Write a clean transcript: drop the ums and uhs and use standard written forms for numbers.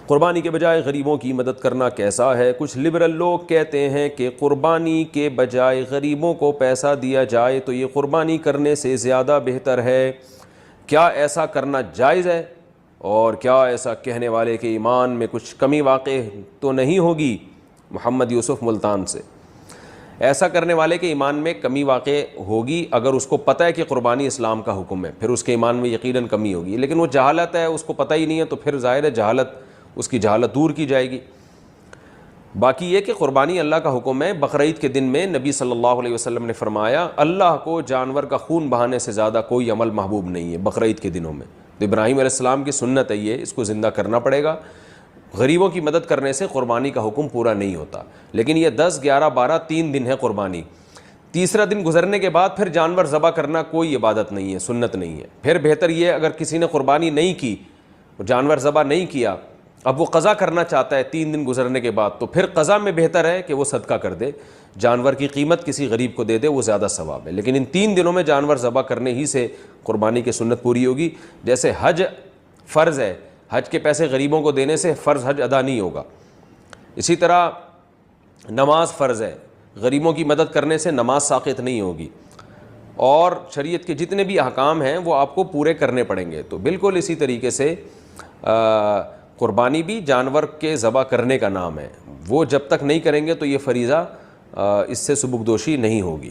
قربانی کے بجائے غریبوں کی مدد کرنا کیسا ہے؟ کچھ لبرل لوگ کہتے ہیں کہ قربانی کے بجائے غریبوں کو پیسہ دیا جائے تو یہ قربانی کرنے سے زیادہ بہتر ہے، کیا ایسا کرنا جائز ہے؟ اور کیا ایسا کہنے والے کے ایمان میں کچھ کمی واقع تو نہیں ہوگی؟ محمد یوسف ملتان سے۔ ایسا کرنے والے کے ایمان میں کمی واقع ہوگی اگر اس کو پتہ ہے کہ قربانی اسلام کا حکم ہے، پھر اس کے ایمان میں یقیناً کمی ہوگی، لیکن وہ جہالت ہے، اس کو پتہ ہی نہیں ہے، تو پھر ظاہر ہے جہالت، اس کی جہالت دور کی جائے گی۔ باقی یہ کہ قربانی اللہ کا حکم ہے۔ بقرعید کے دن میں نبی صلی اللہ علیہ وسلم نے فرمایا اللہ کو جانور کا خون بہانے سے زیادہ کوئی عمل محبوب نہیں ہے بقرعید کے دنوں میں۔ تو ابراہیم علیہ السلام کی سنت ہے یہ، اس کو زندہ کرنا پڑے گا۔ غریبوں کی مدد کرنے سے قربانی کا حکم پورا نہیں ہوتا، لیکن یہ 10، 11، 12 3 دن ہے قربانی۔ تیسرا دن گزرنے کے بعد پھر جانور ذبح کرنا کوئی عبادت نہیں ہے، سنت نہیں ہے۔ پھر بہتر یہ اگر کسی نے قربانی نہیں کی، جانور ذبح نہیں کیا، اب وہ قضا کرنا چاہتا ہے 3 دن گزرنے کے بعد، تو پھر قضا میں بہتر ہے کہ وہ صدقہ کر دے، جانور کی قیمت کسی غریب کو دے دے، وہ زیادہ ثواب ہے۔ لیکن ان 3 دنوں میں جانور ذبح کرنے ہی سے قربانی کی سنت پوری ہوگی۔ جیسے حج فرض ہے، حج کے پیسے غریبوں کو دینے سے فرض حج ادا نہیں ہوگا، اسی طرح نماز فرض ہے، غریبوں کی مدد کرنے سے نماز ساقط نہیں ہوگی، اور شریعت کے جتنے بھی احکام ہیں وہ آپ کو پورے کرنے پڑیں گے۔ تو بالکل اسی طریقے سے قربانی بھی جانور کے ذبح کرنے کا نام ہے، وہ جب تک نہیں کریں گے تو یہ فریضہ اس سے سبکدوشی نہیں ہوگی۔